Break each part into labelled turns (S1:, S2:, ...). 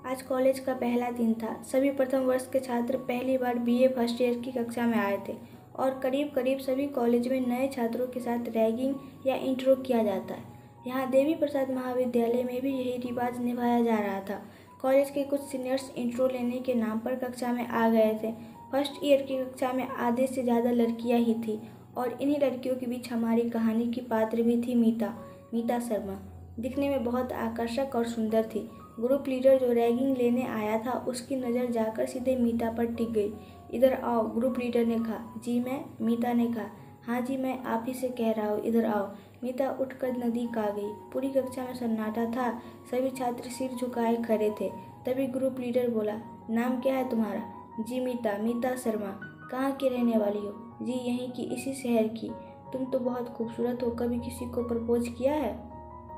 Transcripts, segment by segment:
S1: आज कॉलेज का पहला दिन था। सभी प्रथम वर्ष के छात्र पहली बार बीए फर्स्ट ईयर की कक्षा में आए थे और करीब करीब सभी कॉलेज में नए छात्रों के साथ रैगिंग या इंट्रो किया जाता है। यहाँ देवी प्रसाद महाविद्यालय में भी यही रिवाज निभाया जा रहा था। कॉलेज के कुछ सीनियर्स इंट्रो लेने के नाम पर कक्षा में आ गए थे। फर्स्ट ईयर की कक्षा में आधे से ज़्यादा लड़कियाँ ही थी और इन्हीं लड़कियों के बीच हमारी कहानी की पात्र भी थी मीता शर्मा। दिखने में बहुत आकर्षक और सुंदर थी। ग्रुप लीडर जो रैगिंग लेने आया था उसकी नज़र जाकर सीधे मीता पर टिक गई। इधर आओ, ग्रुप लीडर ने कहा। जी मैं, मीता ने कहा। हाँ जी, मैं आप ही से कह रहा हूँ, इधर आओ। मीता उठकर नज़दीक आ गई। पूरी कक्षा में सन्नाटा था। सभी छात्र सिर झुकाए खड़े थे। तभी ग्रुप लीडर बोला, नाम क्या है तुम्हारा? जी मीता शर्मा। कहाँ की रहने वाली हो? जी यहीं की, इसी शहर की। तुम तो बहुत खूबसूरत हो, कभी किसी को प्रपोज किया है?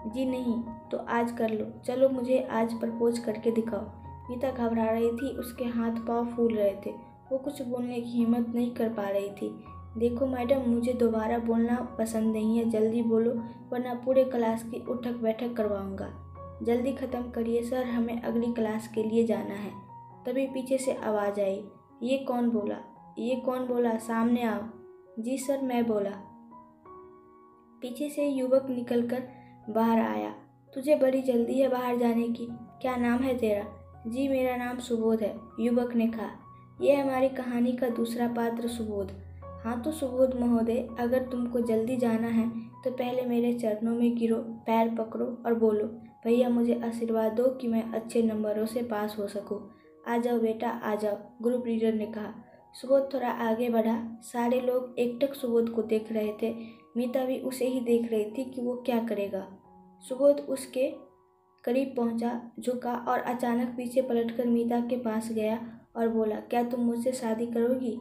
S1: जी नहीं। तो आज कर लो, चलो मुझे आज प्रपोज करके दिखाओ। मीता घबरा रही थी, उसके हाथ पांव फूल रहे थे। वो कुछ बोलने की हिम्मत नहीं कर पा रही थी। देखो मैडम, मुझे दोबारा बोलना पसंद नहीं है, जल्दी बोलो वरना पूरे क्लास की उठक बैठक करवाऊंगा। जल्दी ख़त्म करिए सर, हमें अगली क्लास के लिए जाना है। तभी पीछे से आवाज़ आई, ये कौन बोला? सामने आओ। जी सर, मैं बोला। पीछे से युवक निकलकर बाहर आया। तुझे बड़ी जल्दी है बाहर जाने की, क्या नाम है तेरा? जी मेरा नाम सुबोध है, युवक ने कहा। यह हमारी कहानी का दूसरा पात्र सुबोध। हाँ तो सुबोध महोदय, अगर तुमको जल्दी जाना है तो पहले मेरे चरणों में गिरो, पैर पकड़ो और बोलो, भैया मुझे आशीर्वाद दो कि मैं अच्छे नंबरों से पास हो सकूं। आ जाओ बेटा, आ जाओ, ग्रुप लीडर ने कहा। सुबोध थोड़ा आगे बढ़ा। सारे लोग एकटक सुबोध को देख रहे थे। मीता भी उसे ही देख रही थी कि वो क्या करेगा। सुबोध उसके करीब पहुंचा, झुका और अचानक पीछे पलटकर मीता के पास गया और बोला, क्या तुम मुझसे शादी करोगी?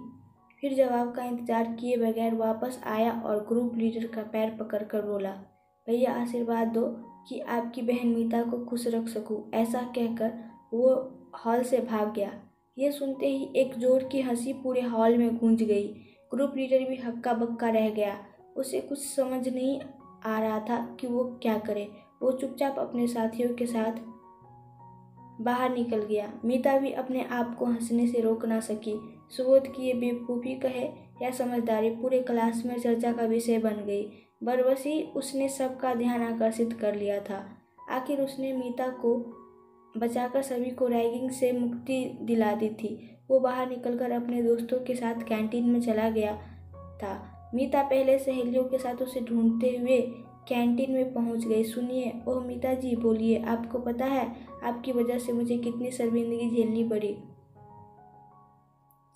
S1: फिर जवाब का इंतजार किए बगैर वापस आया और ग्रुप लीडर का पैर पकड़कर बोला, भैया आशीर्वाद दो कि आपकी बहन मीता को खुश रख सकूं। ऐसा कहकर वो हॉल से भाग गया। ये सुनते ही एक जोर की हंसी पूरे हॉल में गूंज गई। ग्रुप लीडर भी हक्का बक्का रह गया। उसे कुछ समझ नहीं आ रहा था कि वो क्या करे। वो चुपचाप अपने साथियों के साथ बाहर निकल गया। मीता भी अपने आप को हंसने से रोक ना सकी। सुबोध की ये बेवकूफ़ी कहे या समझदारी पूरे क्लास में चर्चा का विषय बन गई। बरबसी उसने सबका ध्यान आकर्षित कर लिया था। आखिर उसने मीता को बचाकर सभी को रैगिंग से मुक्ति दिला दी थी। वो बाहर निकलकर अपने दोस्तों के साथ कैंटीन में चला गया था। मीता पहले सहेलियों के साथ उसे ढूंढते हुए कैंटीन में पहुंच गई। सुनिए, ओह मीता जी, बोलिए, आपको पता है आपकी वजह से मुझे कितनी शर्मिंदगी झेलनी पड़ी।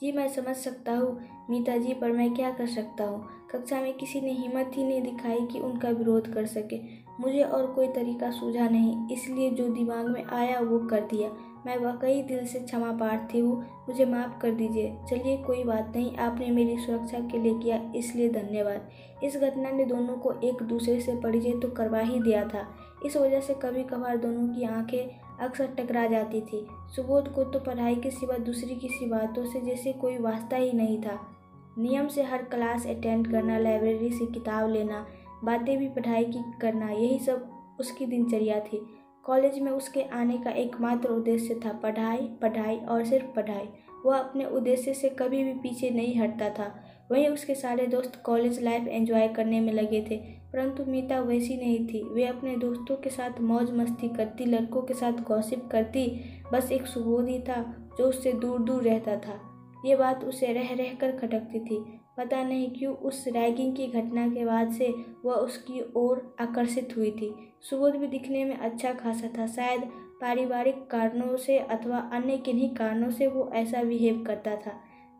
S1: जी मैं समझ सकता हूँ मीता जी, पर मैं क्या कर सकता हूँ। कक्षा में किसी ने हिम्मत ही नहीं दिखाई कि उनका विरोध कर सके। मुझे और कोई तरीका सूझा नहीं, इसलिए जो दिमाग में आया वो कर दिया। मैं वाकई दिल से क्षमा प्रार्थी हूँ, मुझे माफ़ कर दीजिए। चलिए कोई बात नहीं, आपने मेरी सुरक्षा के लिए किया इसलिए धन्यवाद। इस घटना ने दोनों को एक दूसरे से परिचय तो करवा ही दिया था। इस वजह से कभी कभार दोनों की आंखें अक्सर टकरा जाती थी। सुबोध को तो पढ़ाई के सिवा दूसरी किसी बातों से जैसे कोई वास्ता ही नहीं था। नियम से हर क्लास अटेंड करना, लाइब्रेरी से किताब लेना, बातें भी पढ़ाई की करना, यही सब उसकी दिनचर्या थी। कॉलेज में उसके आने का एकमात्र उद्देश्य था पढ़ाई, पढ़ाई और सिर्फ पढ़ाई। वह अपने उद्देश्य से कभी भी पीछे नहीं हटता था। वहीं उसके सारे दोस्त कॉलेज लाइफ एंजॉय करने में लगे थे, परंतु मीता वैसी नहीं थी। वे अपने दोस्तों के साथ मौज मस्ती करती, लड़कों के साथ गॉसिप करती। बस एक सुबोध ही था जो उससे दूर दूर रहता था। ये बात उसे रह रह कर खटकती थी। पता नहीं क्यों उस रैगिंग की घटना के बाद से वह उसकी ओर आकर्षित हुई थी। सुबोध भी दिखने में अच्छा खासा था। शायद पारिवारिक कारणों से अथवा अन्य किन्हीं कारणों से वो ऐसा बिहेव करता था।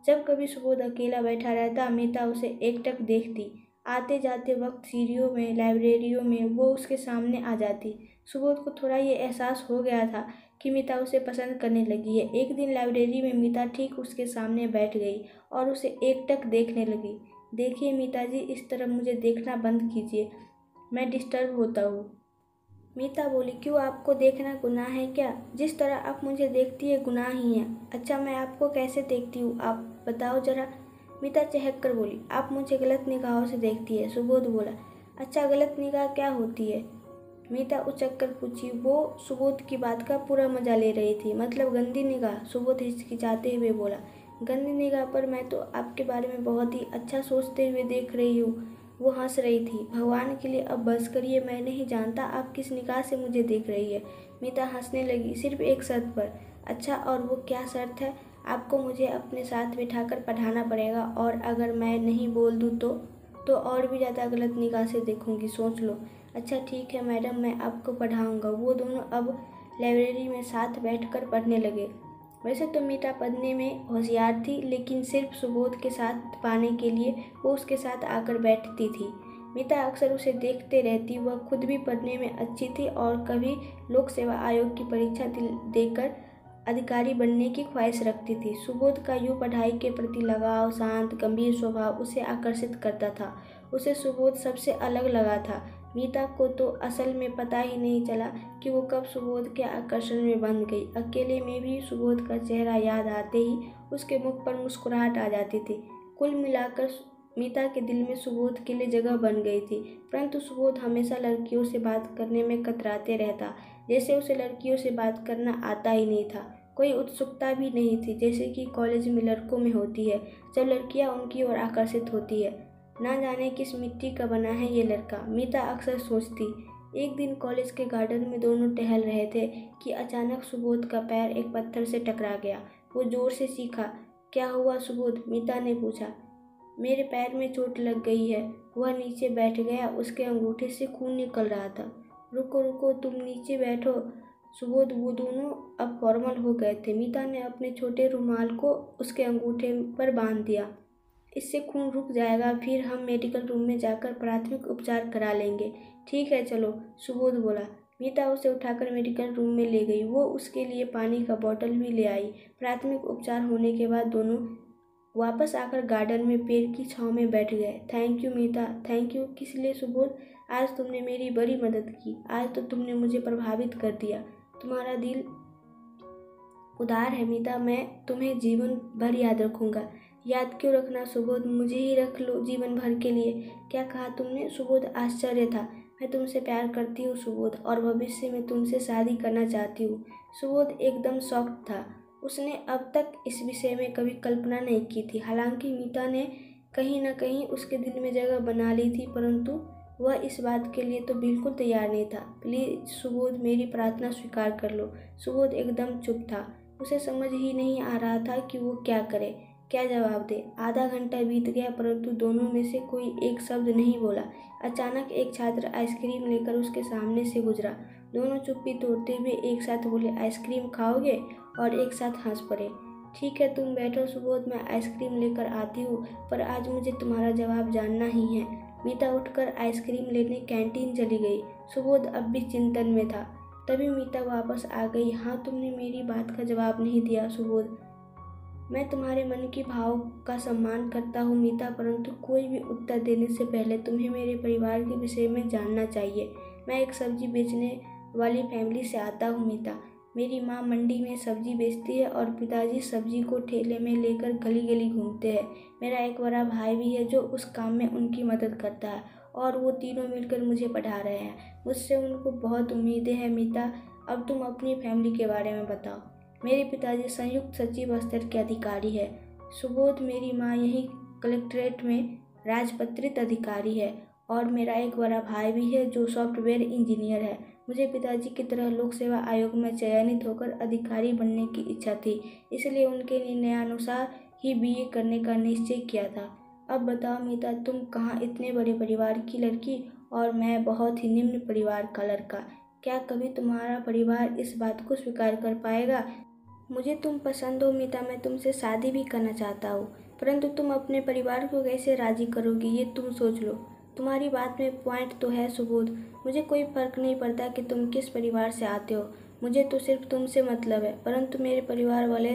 S1: जब कभी सुबोध अकेला बैठा रहता, मीता उसे एकटक देखती। आते जाते वक्त सीढ़ियों में, लाइब्रेरियों में वो उसके सामने आ जाती। सुबोध को थोड़ा ये एहसास हो गया था कि मीता उसे पसंद करने लगी है। एक दिन लाइब्रेरी में मीता ठीक उसके सामने बैठ गई और उसे एकटक देखने लगी। देखिए मीता जी, इस तरह मुझे देखना बंद कीजिए, मैं डिस्टर्ब होता हूँ। मीता बोली, क्यों, आपको देखना गुनाह है क्या? जिस तरह आप मुझे देखती है गुनाह ही है। अच्छा, मैं आपको कैसे देखती हूँ, आप बताओ जरा। मीता चहक कर बोली, आप मुझे गलत निगाहों से देखती है। सुबोध बोला, अच्छा गलत निगाह क्या होती है? मीता उचक कर पूछी। वो सुबोध की बात का पूरा मजा ले रही थी। मतलब गंदी निगाह? सुबोध हिचकिचाते हुए बोला। गंदी निगाह पर मैं तो आपके बारे में बहुत ही अच्छा सोचते हुए देख रही हूँ। वो हंस रही थी। भगवान के लिए अब बस करिए, मैं नहीं जानता आप किस निगाह से मुझे देख रही है। मीता हंसने लगी। सिर्फ एक शर्त पर। अच्छा, और वो क्या शर्त है? आपको मुझे अपने साथ बिठाकर पढ़ाना पड़ेगा, और अगर मैं नहीं बोल दूँ तो और भी ज़्यादा गलत निगाह से देखूंगी, सोच लो। अच्छा ठीक है मैडम, मैं आपको पढ़ाऊँगा। वो दोनों अब लाइब्रेरी में साथ बैठकर पढ़ने लगे। वैसे तो मीता पढ़ने में होशियार थी, लेकिन सिर्फ सुबोध के साथ पाने के लिए वो उसके साथ आकर बैठती थी। मीता अक्सर उसे देखते रहती। वह खुद भी पढ़ने में अच्छी थी और कभी लोक सेवा आयोग की परीक्षा देकर अधिकारी बनने की ख्वाहिश रखती थी। सुबोध का यूँ पढ़ाई के प्रति लगाव, शांत गंभीर स्वभाव उसे आकर्षित करता था। उसे सुबोध सबसे अलग लगा था। मीता को तो असल में पता ही नहीं चला कि वो कब सुबोध के आकर्षण में बंध गई। अकेले में भी सुबोध का चेहरा याद आते ही उसके मुख पर मुस्कुराहट आ जाती थी। कुल मिलाकर मीता के दिल में सुबोध के लिए जगह बन गई थी। परंतु सुबोध हमेशा लड़कियों से बात करने में कतराते रहता, जैसे उसे लड़कियों से बात करना आता ही नहीं था। कोई उत्सुकता भी नहीं थी, जैसे कि कॉलेज में लड़कों में होती है जब लड़कियां उनकी ओर आकर्षित होती है। ना जाने किस मिट्टी का बना है ये लड़का, मीता अक्सर सोचती। एक दिन कॉलेज के गार्डन में दोनों टहल रहे थे कि अचानक सुबोध का पैर एक पत्थर से टकरा गया। वो जोर से चीखा। क्या हुआ सुबोध? मीता ने पूछा। मेरे पैर में चोट लग गई है। वह नीचे बैठ गया। उसके अंगूठे से खून निकल रहा था। रुको रुको, तुम नीचे बैठो सुबोध। वो दोनों अब फॉर्मल हो गए थे। मीता ने अपने छोटे रुमाल को उसके अंगूठे पर बांध दिया। इससे खून रुक जाएगा, फिर हम मेडिकल रूम में जाकर प्राथमिक उपचार करा लेंगे। ठीक है चलो, सुबोध बोला। मीता उसे उठाकर मेडिकल रूम में ले गई। वो उसके लिए पानी का बोतल भी ले आई। प्राथमिक उपचार होने के बाद दोनों वापस आकर गार्डन में पेड़ की छांव में बैठ गए। Thank you Mita. Thank you किस लिए सुबोध? आज तुमने मेरी बड़ी मदद की। आज तो तुमने मुझे प्रभावित कर दिया। तुम्हारा दिल उदार है मीता। मैं तुम्हें जीवन भर याद रखूंगा। याद क्यों रखना सुबोध? मुझे ही रख लो जीवन भर के लिए। क्या कहा तुमने? सुबोध आश्चर्य था। मैं तुमसे प्यार करती हूँ सुबोध, और भविष्य में तुमसे शादी करना चाहती हूँ। सुबोध एकदम शॉक्ड था। उसने अब तक इस विषय में कभी कल्पना नहीं की थी। हालांकि मीता ने कहीं न कहीं उसके दिल में जगह बना ली थी, परंतु वह इस बात के लिए तो बिल्कुल तैयार नहीं था। प्लीज सुबोध, मेरी प्रार्थना स्वीकार कर लो। सुबोध एकदम चुप था। उसे समझ ही नहीं आ रहा था कि वो क्या करे, क्या जवाब दे। आधा घंटा बीत गया, परंतु दोनों में से कोई एक शब्द नहीं बोला। अचानक एक छात्र आइसक्रीम लेकर उसके सामने से गुजरा। दोनों चुप्पी तोड़ते हुए एक साथ बोले, आइसक्रीम खाओगे? और एक साथ हंस पड़े। ठीक है तुम बैठो सुबोध, मैं आइसक्रीम लेकर आती हूँ, पर आज मुझे तुम्हारा जवाब जानना ही है। मीता उठकर आइसक्रीम लेने कैंटीन चली गई। सुबोध अब भी चिंतन में था। तभी मीता वापस आ गई। हाँ, तुमने मेरी बात का जवाब नहीं दिया सुबोध। मैं तुम्हारे मन की भाव का सम्मान करता हूँ मीता, परंतु कोई भी उत्तर देने से पहले तुम्हें मेरे परिवार के विषय में जानना चाहिए। मैं एक सब्जी बेचने वाली फैमिली से आता हूँ मीता। मेरी माँ मंडी में सब्जी बेचती है और पिताजी सब्जी को ठेले में लेकर गली गली घूमते हैं। मेरा एक बड़ा भाई भी है जो उस काम में उनकी मदद करता है, और वो तीनों मिलकर मुझे पढ़ा रहे हैं। मुझसे उनको बहुत उम्मीदें हैं मीता। अब तुम अपनी फैमिली के बारे में बताओ। मेरे पिताजी संयुक्त सचिव स्तर के अधिकारी है सुबोध। मेरी माँ यही कलेक्ट्रेट में राजपत्रित अधिकारी है, और मेरा एक बड़ा भाई भी है जो सॉफ्टवेयर इंजीनियर है। मुझे पिताजी की तरह लोक सेवा आयोग में चयनित होकर अधिकारी बनने की इच्छा थी, इसलिए उनके निर्णयानुसार ही बीए करने का निश्चय किया था। अब बताओ मीता, तुम कहाँ इतने बड़े परिवार की लड़की, और मैं बहुत ही निम्न परिवार का लड़का। क्या कभी तुम्हारा परिवार इस बात को स्वीकार कर पाएगा? मुझे तुम पसंद हो मीता, मैं तुमसे शादी भी करना चाहता हूँ, परंतु तुम अपने परिवार को कैसे राजी करोगी ये तुम सोच लो। तुम्हारी बात में पॉइंट तो है सुबोध। मुझे कोई फर्क नहीं पड़ता कि तुम किस परिवार से आते हो, मुझे तो सिर्फ तुमसे मतलब है। परंतु मेरे परिवार वाले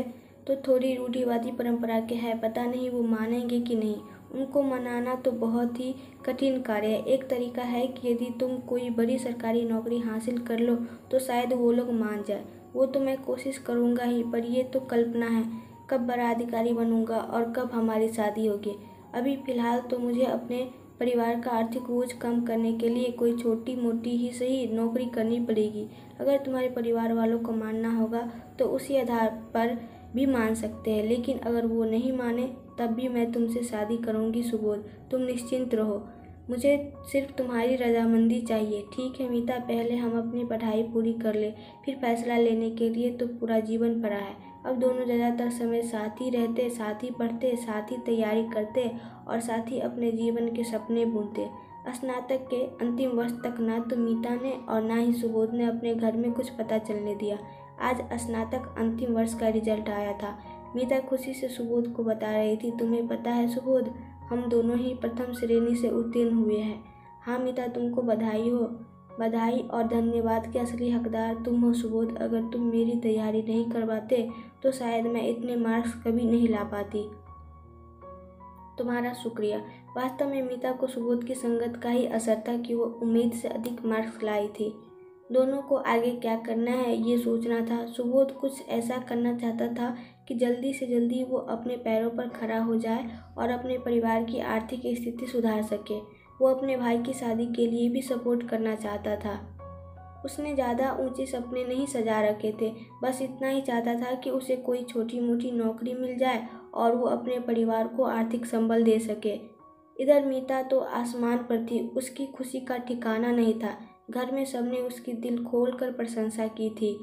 S1: तो थोड़ी रूढ़िवादी परंपरा के हैं, पता नहीं वो मानेंगे कि नहीं। उनको मनाना तो बहुत ही कठिन कार्य है। एक तरीका है कि यदि तुम कोई बड़ी सरकारी नौकरी हासिल कर लो तो शायद वो लोग मान जाए। वो तो मैं कोशिश करूँगा ही, पर ये तो कल्पना है। कब बड़ा अधिकारी बनूंगा और कब हमारी शादी होगी। अभी फ़िलहाल तो मुझे अपने परिवार का आर्थिक बोझ कम करने के लिए कोई छोटी मोटी ही सही नौकरी करनी पड़ेगी। अगर तुम्हारे परिवार वालों को मानना होगा तो उसी आधार पर भी मान सकते हैं, लेकिन अगर वो नहीं माने तब भी मैं तुमसे शादी करूँगी सुबोध। तुम निश्चिंत रहो, मुझे सिर्फ तुम्हारी रजामंदी चाहिए। ठीक है मीता, पहले हम अपनी पढ़ाई पूरी कर ले, फिर फैसला लेने के लिए तो पूरा जीवन पड़ा है। अब दोनों ज़्यादातर समय साथ ही रहते, साथ ही पढ़ते, साथ ही तैयारी करते और साथ ही अपने जीवन के सपने बुनते। स्नातक के अंतिम वर्ष तक ना तो मीता ने और ना ही सुबोध ने अपने घर में कुछ पता चलने दिया। आज स्नातक अंतिम वर्ष का रिजल्ट आया था। मीता खुशी से सुबोध को बता रही थी, तुम्हें पता है सुबोध, हम दोनों ही प्रथम श्रेणी से उत्तीर्ण हुए हैं। हाँ मीता, तुमको बधाई हो। बधाई और धन्यवाद के असली हकदार तुम हो सुबोध। अगर तुम मेरी तैयारी नहीं करवाते तो शायद मैं इतने मार्क्स कभी नहीं ला पाती। तुम्हारा शुक्रिया। वास्तव में मीता को सुबोध की संगत का ही असर था कि वो उम्मीद से अधिक मार्क्स लाई थी। दोनों को आगे क्या करना है ये सोचना था। सुबोध कुछ ऐसा करना चाहता था कि जल्दी से जल्दी वो अपने पैरों पर खड़ा हो जाए और अपने परिवार की आर्थिक स्थिति सुधार सके। वो अपने भाई की शादी के लिए भी सपोर्ट करना चाहता था। उसने ज़्यादा ऊंचे सपने नहीं सजा रखे थे, बस इतना ही चाहता था कि उसे कोई छोटी मोटी नौकरी मिल जाए और वो अपने परिवार को आर्थिक संबल दे सके। इधर मीता तो आसमान पर थी, उसकी खुशी का ठिकाना नहीं था। घर में सबने उसकी दिल खोल कर प्रशंसा की थी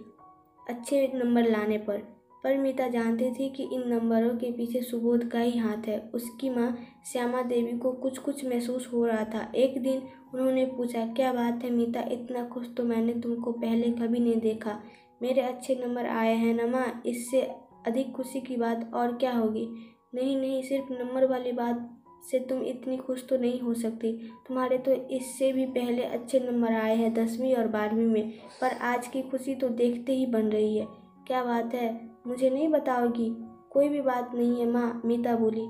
S1: अच्छे नंबर लाने पर मीता जानती थी कि इन नंबरों के पीछे सुबोध का ही हाथ है। उसकी माँ श्यामा देवी को कुछ महसूस हो रहा था। एक दिन उन्होंने पूछा, क्या बात है मीता, इतना खुश तो मैंने तुमको पहले कभी नहीं देखा। मेरे अच्छे नंबर आए हैं ना माँ, इससे अधिक खुशी की बात और क्या होगी। नहीं, सिर्फ नंबर वाली बात से तुम इतनी खुश तो नहीं हो सकती। तुम्हारे तो इससे भी पहले अच्छे नंबर आए हैं 10वीं और 12वीं में, पर आज की खुशी तो देखते ही बन रही है। क्या बात है, मुझे नहीं बताओगी? कोई भी बात नहीं है माँ, मीता बोली।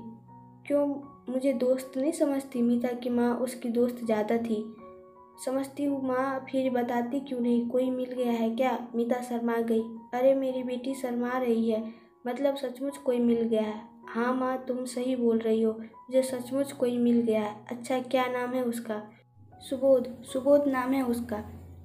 S1: क्यों, मुझे दोस्त नहीं समझती? मीता की माँ उसकी दोस्त ज़्यादा थी। समझती हूँ माँ, फिर बताती क्यों नहीं? कोई मिल गया है क्या? मीता शर्मा गई। अरे मेरी बेटी शर्मा रही है, मतलब सचमुच कोई मिल गया है। हाँ माँ, तुम सही बोल रही हो, मुझे सचमुच कोई मिल गया है। अच्छा, क्या नाम है उसका? सुबोध नाम है उसका।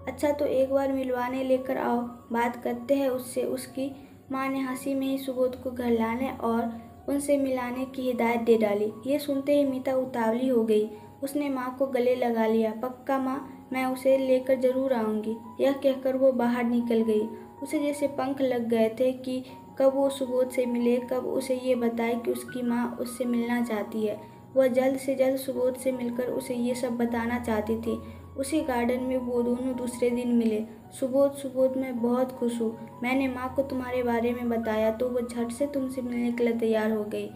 S1: अच्छा, तो एक बार मिलवाने लेकर आओ, बात करते हैं उससे। उसकी माँ ने हंसी में ही सुबोध को घर लाने और उनसे मिलाने की हिदायत दे डाली। ये सुनते ही मीता उतावली हो गई। उसने माँ को गले लगा लिया। पक्का माँ, मैं उसे लेकर जरूर आऊँगी। यह कहकर वो बाहर निकल गई। उसे जैसे पंख लग गए थे कि कब वो सुबोध से मिले, कब उसे ये बताए कि उसकी माँ उससे मिलना चाहती है। वह जल्द से जल्द सुबोध से मिलकर उसे ये सब बताना चाहती थी। उसी गार्डन में वो दोनों दूसरे दिन मिले। सुबोध, मैं बहुत खुश हूँ। मैंने माँ को तुम्हारे बारे में बताया तो वो झट से तुमसे मिलने के लिए तैयार हो गई।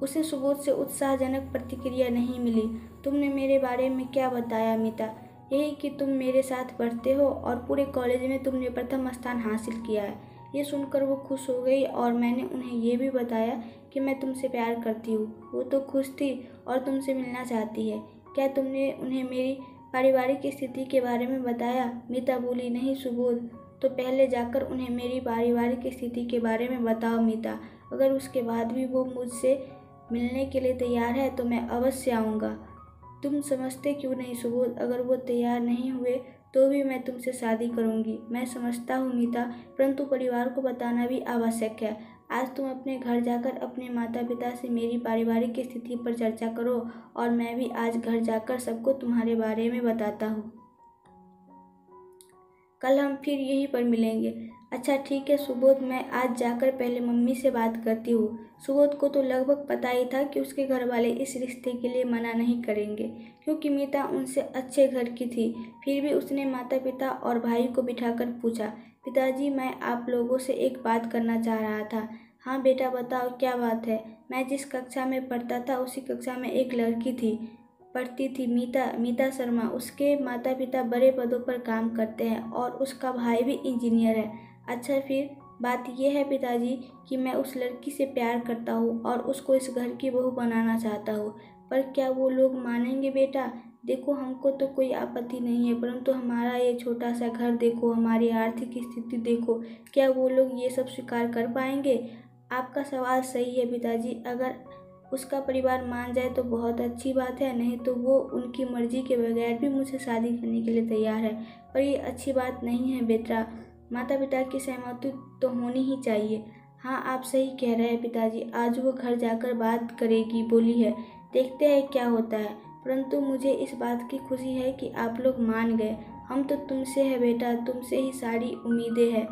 S1: उसे सुबोध से उत्साहजनक प्रतिक्रिया नहीं मिली। तुमने मेरे बारे में क्या बताया मीता? यही कि तुम मेरे साथ पढ़ते हो और पूरे कॉलेज में तुमने प्रथम स्थान हासिल किया है। ये सुनकर वो खुश हो गई और मैंने उन्हें ये भी बताया कि मैं तुमसे प्यार करती हूँ। वो तो खुश थी और तुमसे मिलना चाहती है। क्या तुमने उन्हें मेरी पारिवारिक स्थिति के बारे में बताया? मीता बोली, नहीं सुबोध, तो पहले जाकर उन्हें मेरी पारिवारिक स्थिति के बारे में बताओ मीता। अगर उसके बाद भी वो मुझसे मिलने के लिए तैयार है तो मैं अवश्य आऊँगा। तुम समझते क्यों नहीं सुबोध, अगर वो तैयार नहीं हुए तो भी मैं तुमसे शादी करूँगी। मैं समझता हूँ मीता, परंतु परिवार को बताना भी आवश्यक है। आज तुम अपने घर जाकर अपने माता पिता से मेरी पारिवारिक स्थिति पर चर्चा करो और मैं भी आज घर जाकर सबको तुम्हारे बारे में बताता हूँ। कल हम फिर यहीं पर मिलेंगे। अच्छा ठीक है सुबोध, मैं आज जाकर पहले मम्मी से बात करती हूँ। सुबोध को तो लगभग पता ही था कि उसके घर वाले इस रिश्ते के लिए मना नहीं करेंगे, क्योंकि मीता उनसे अच्छे घर की थी। फिर भी उसने माता पिता और भाई को बिठाकर पूछा, पिताजी, मैं आप लोगों से एक बात करना चाह रहा था। हाँ बेटा बताओ, क्या बात है? मैं जिस कक्षा में पढ़ता था उसी कक्षा में एक लड़की पढ़ती थी, मीता शर्मा। उसके माता पिता बड़े पदों पर काम करते हैं और उसका भाई भी इंजीनियर है। अच्छा, फिर बात यह है पिताजी कि मैं उस लड़की से प्यार करता हूँ और उसको इस घर की बहू बनाना चाहता हूँ। पर क्या वो लोग मानेंगे बेटा? देखो, हमको तो कोई आपत्ति नहीं है, परंतु हमारा ये छोटा सा घर देखो, हमारी आर्थिक स्थिति देखो, क्या वो लोग ये सब स्वीकार कर पाएंगे? आपका सवाल सही है पिताजी। अगर उसका परिवार मान जाए तो बहुत अच्छी बात है, नहीं तो वो उनकी मर्जी के बगैर भी मुझसे शादी करने के लिए तैयार है। पर ये अच्छी बात नहीं है बेटा, माता पिता की सहमति तो होनी ही चाहिए। हाँ, आप सही कह रहे हैं पिताजी, आज वो घर जाकर बात करेगी बोली है, देखते हैं क्या होता है। परंतु मुझे इस बात की खुशी है कि आप लोग मान गए। हम तो तुमसे है बेटा, तुमसे ही सारी उम्मीदें हैं।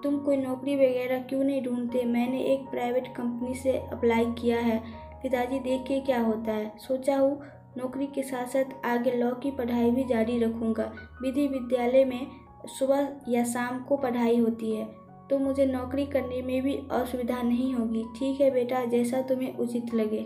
S1: तुम कोई नौकरी वगैरह क्यों नहीं ढूंढते? मैंने एक प्राइवेट कंपनी से अप्लाई किया है पिताजी, देखिए क्या होता है। सोचा हूँ नौकरी के साथ साथ आगे लॉ की पढ़ाई भी जारी रखूँगा। विधि विद्यालय में सुबह या शाम को पढ़ाई होती है, तो मुझे नौकरी करने में भी असुविधा नहीं होगी। ठीक है बेटा, जैसा तुम्हें उचित लगे।